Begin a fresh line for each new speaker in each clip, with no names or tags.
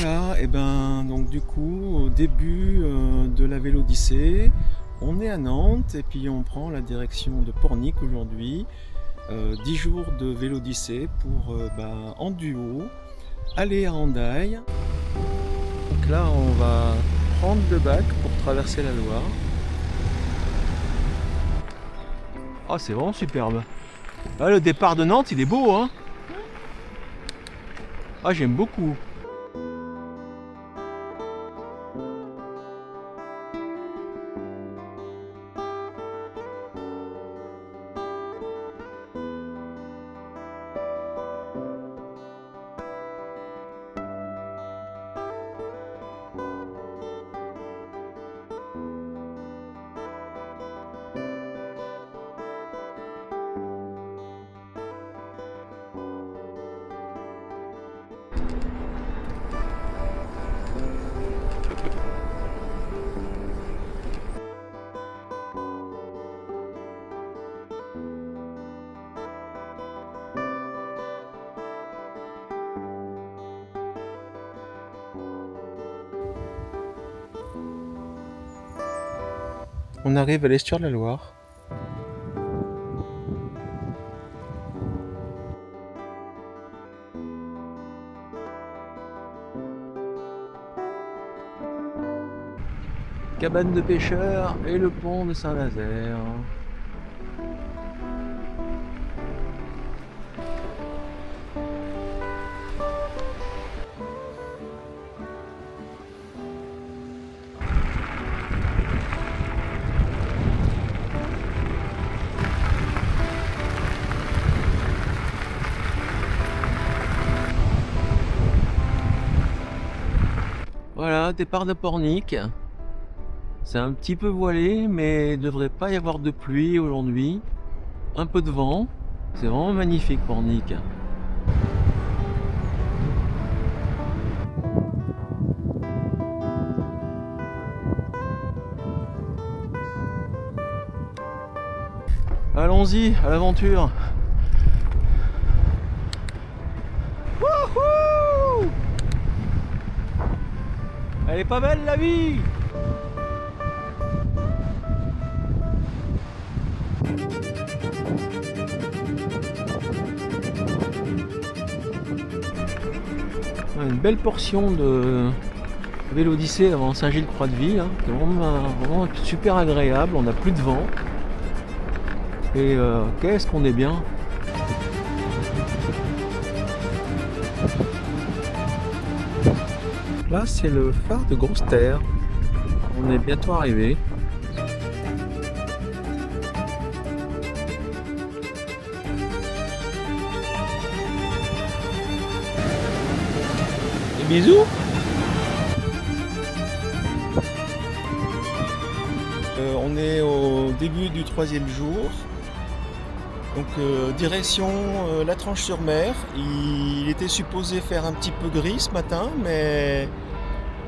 Voilà, et ben donc du coup, au début de la Vélodyssée, on est à Nantes et puis on prend la direction de Pornic aujourd'hui. 10 jours de Vélodyssée pour en duo aller à Hendaye. Donc là, on va prendre le bac pour traverser la Loire. Ah, c'est vraiment superbe. Ah, le départ de Nantes, il est beau, hein. Ah, j'aime beaucoup. On arrive à l'estuaire de la Loire. Cabane de pêcheurs et le pont de Saint-Nazaire. Voilà, départ de Pornic. C'est un petit peu voilé, mais il ne devrait pas y avoir de pluie aujourd'hui. Un peu de vent. C'est vraiment magnifique Pornic. Allons-y, à l'aventure. Wouhou! Elle est pas belle la vie! Une belle portion de Vélodyssée avant Saint-Gilles-Croix-de-Vie, hein. C'est vraiment super agréable, on n'a plus de vent. Et qu'est-ce qu'on est bien! Là, c'est le phare de Grosse Terre. On est bientôt arrivé. Des bisous. On est au début du 3e jour. Donc direction la Tranche-sur-Mer. Il était supposé faire un petit peu gris ce matin, mais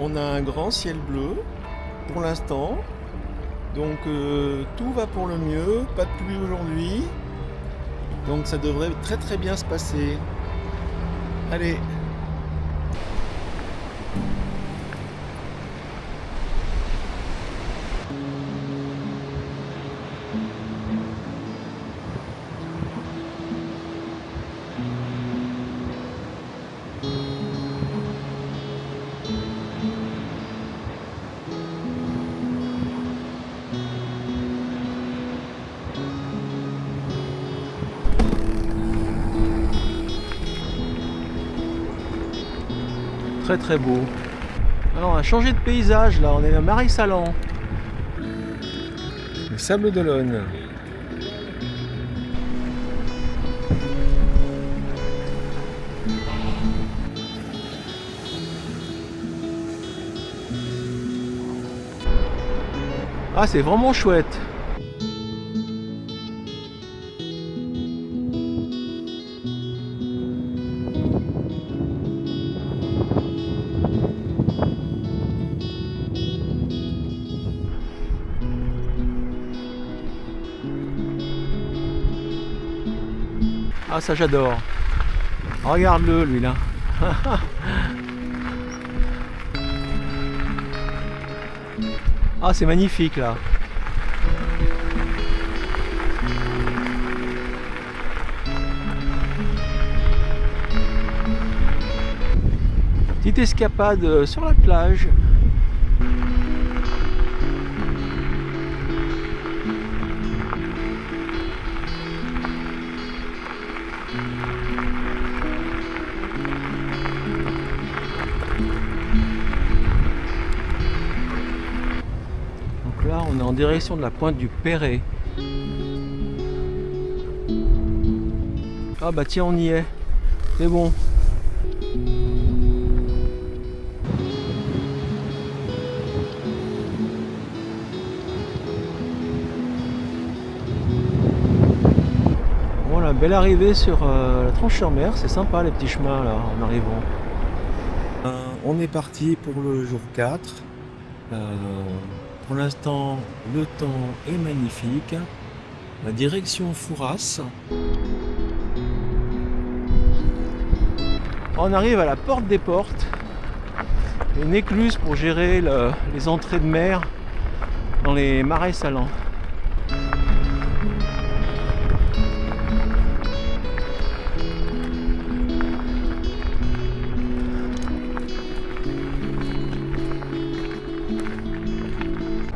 on a un grand ciel bleu pour l'instant. Donc tout va pour le mieux, pas de pluie aujourd'hui. Donc ça devrait très très bien se passer. Allez. Très très beau. Alors on a changé de paysage là, on est à Marie-Salan. Le Sable d'Olonne. Ah, c'est vraiment chouette. Ah, ça j'adore. Regarde-le lui là.
Ah, c'est magnifique là. Petite escapade sur la plage. Donc là, on est en direction de la pointe du Perret. Ah bah tiens, on y est. C'est bon. Voilà, belle arrivée sur la Tranche-sur-Mer. C'est sympa les petits chemins là en arrivant.
On est parti pour le jour 4. Pour l'instant, le temps est magnifique. La direction Fouras.
On arrive à la porte des portes. Une écluse pour gérer les entrées de mer dans les marais salants.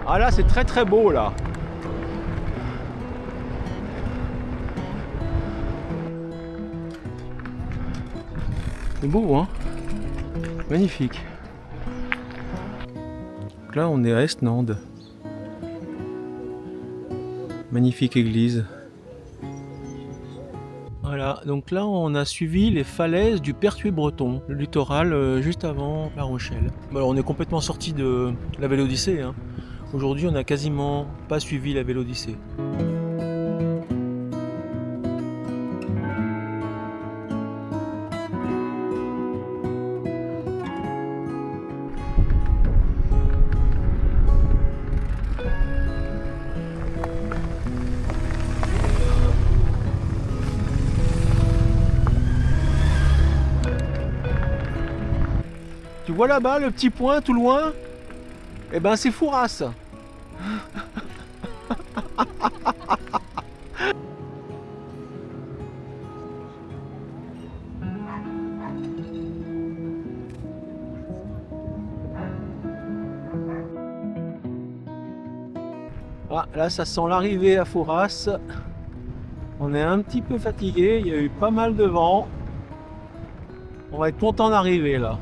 Ah là, c'est très très beau là. C'est beau, hein? Magnifique.
Donc là, on est à Esnande. Magnifique église.
Voilà, donc là on a suivi les falaises du Pertuis breton, le littoral juste avant La Rochelle. Bon, alors on est complètement sorti de la Vélodyssée, hein. Aujourd'hui on n'a quasiment pas suivi la Vélodyssée. Tu vois là-bas le petit point tout loin? Eh ben c'est Fouras. Ah, là ça sent l'arrivée à Fouras. On est un petit peu fatigué, il y a eu pas mal de vent. On va être content d'arriver là.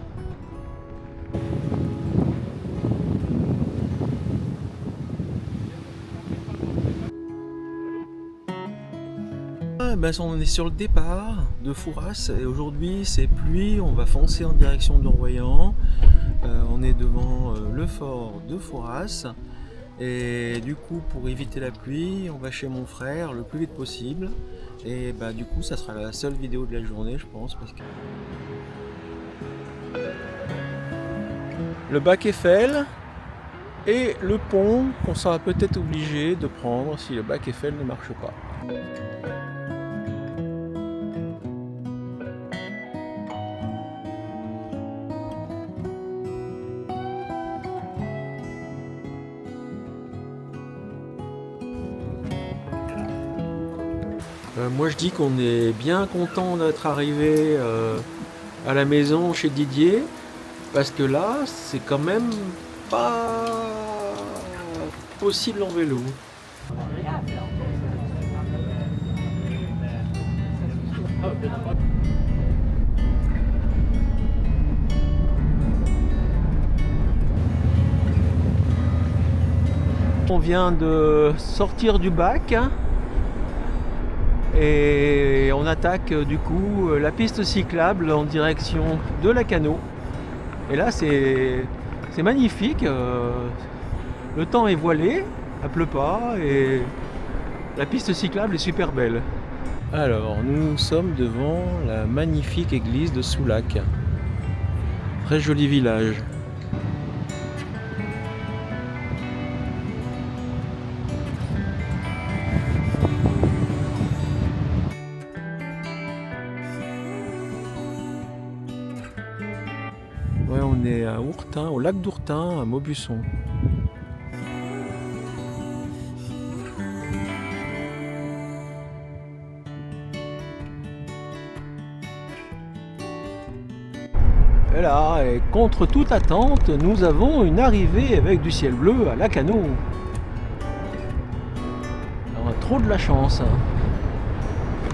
Ben, on est sur le départ de Fouras et aujourd'hui c'est pluie, on va foncer en direction de Royan. On est devant le fort de Fouras et du coup pour éviter la pluie on va chez mon frère le plus vite possible et bah, du coup ça sera la seule vidéo de la journée je pense parce que...
Le bac Eiffel et le pont qu'on sera peut-être obligé de prendre si le bac Eiffel ne marche pas.
Moi je dis qu'on est bien content d'être arrivé à la maison chez Didier parce que là c'est quand même pas possible en vélo.
On vient de sortir du bac. Et on attaque du coup la piste cyclable en direction de Lacanau. Et là c'est magnifique, le temps est voilé, il ne pleut pas et la piste cyclable est super belle.
Alors nous sommes devant la magnifique église de Soulac. Très joli village. Ouais, on est à Ourtin, au lac d'Ourtin, à Maubuisson.
voilà, et contre toute attente, nous avons une arrivée avec du ciel bleu à Lacanau. On a trop de la chance.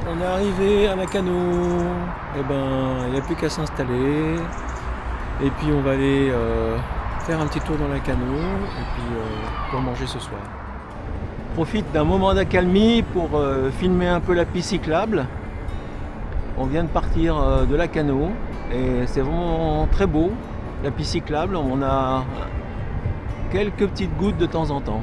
On est arrivé à Lacanau, et ben il n'y a plus qu'à s'installer. Et puis on va aller faire un petit tour dans Lacanau et puis pour manger ce soir. On profite d'un moment d'accalmie pour filmer un peu la piste cyclable. On vient de partir de Lacanau et c'est vraiment très beau, la piste cyclable. On a quelques petites gouttes de temps en temps.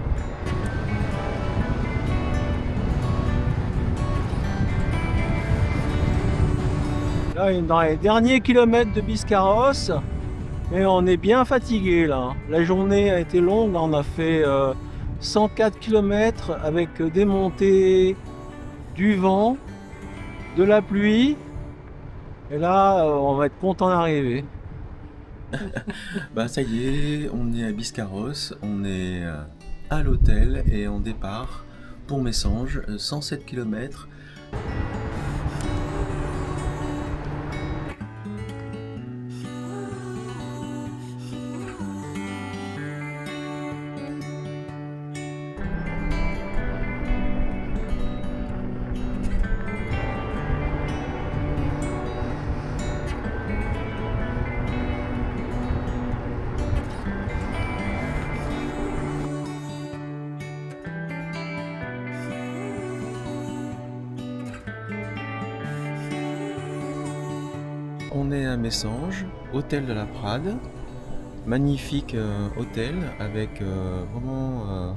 Là, on est dans les derniers kilomètres de Biscarrosse et on est bien fatigué là. La journée a été longue, on a fait 104 km avec des montées, du vent, de la pluie. Et là, on va être content d'arriver.
Bah ça y est, on est à Biscarrosse, on est à l'hôtel et on départ pour Messanges, 107 km. On est à Messanges, hôtel de la Prade, magnifique hôtel avec vraiment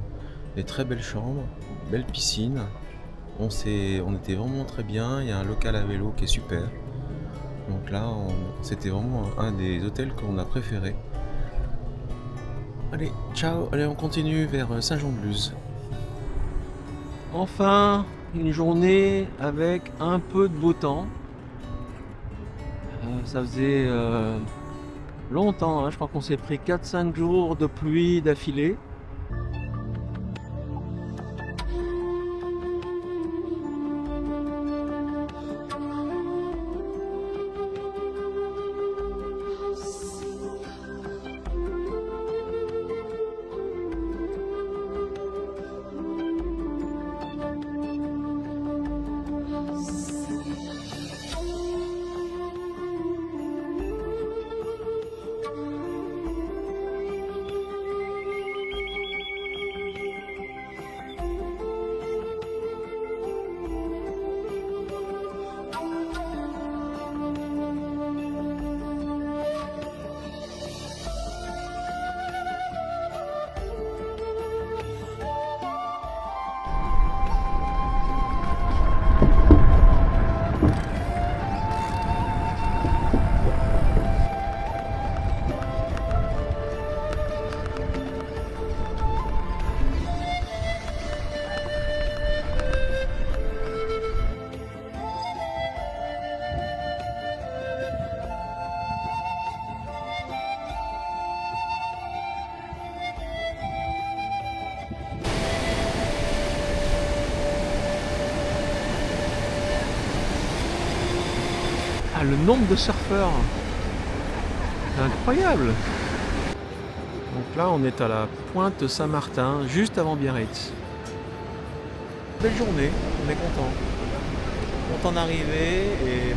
des très belles chambres, belle piscine. On était vraiment très bien, il y a un local à vélo qui est super. Donc là, c'était vraiment un des hôtels qu'on a préféré. Allez, ciao, allez on continue vers Saint-Jean-de-Luz.
Enfin, une journée avec un peu de beau temps. Ça faisait longtemps, je crois qu'on s'est pris 4-5 jours de pluie d'affilée. Ah, le nombre de surfeurs, c'est incroyable. Donc là, on est à la pointe Saint-Martin, juste avant Biarritz. Belle journée, on est content. Content d'arriver et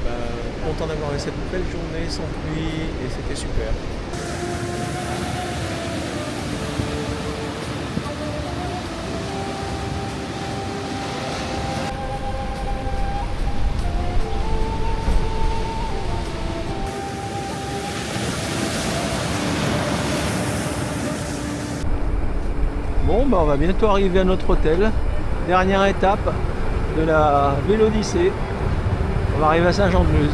content d'avoir eu cette belle journée sans pluie et c'était super. Bon, on va bientôt arriver à notre hôtel. Dernière étape de la Vélodyssée. On va arriver à Saint-Jean-de-Luz.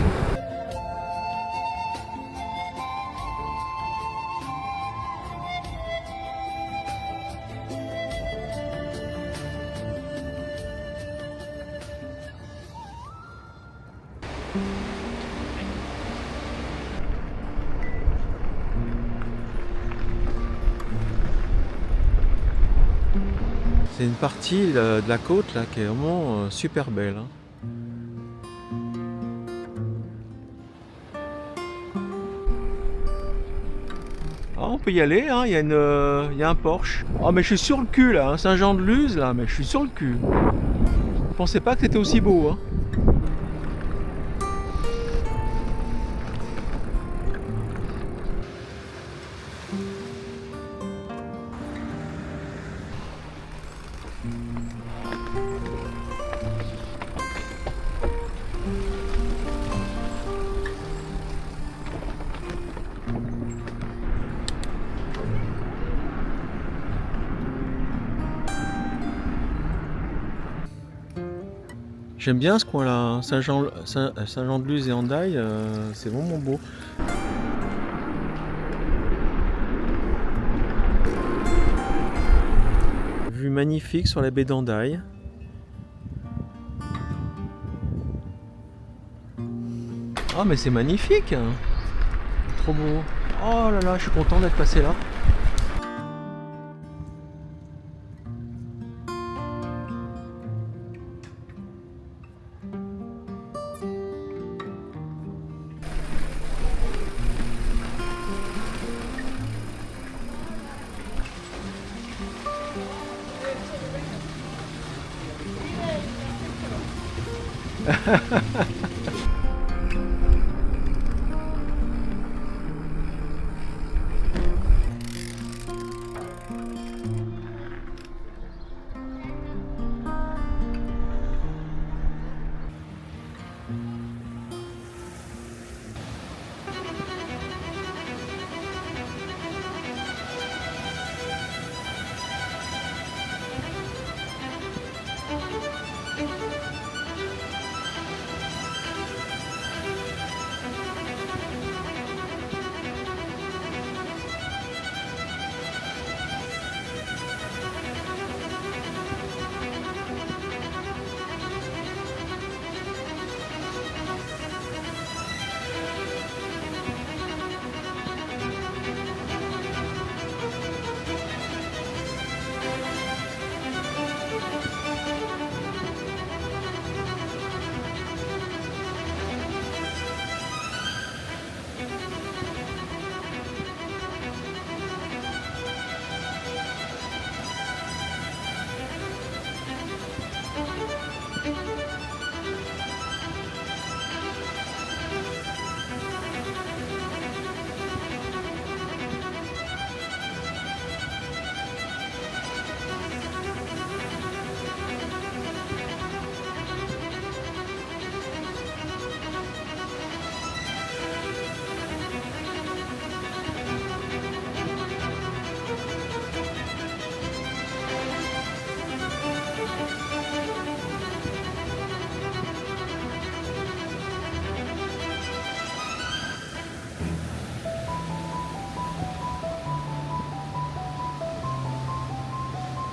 C'est une partie de la côte là qui est vraiment super belle. peut y aller, hein. Il y a un Porsche. Oh mais je suis sur le cul là, hein. Saint-Jean-de-Luz là, mais je suis sur le cul. Je pensais pas que c'était aussi beau, hein. J'aime bien ce coin-là, Saint-Jean-de-Luz et Hendaye, c'est vraiment beau. Vue magnifique sur la baie d'Hendaye. Oh mais c'est magnifique, hein. Trop beau. Oh là là, je suis content d'être passé là.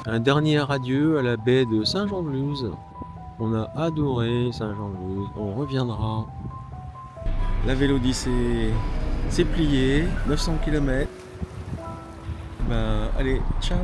Un dernier adieu à la baie de Saint-Jean-de-Luz. On a adoré Saint-Jean-de-Luz, on reviendra. La Vélodyssée c'est plié, 900 km. Ben allez, ciao.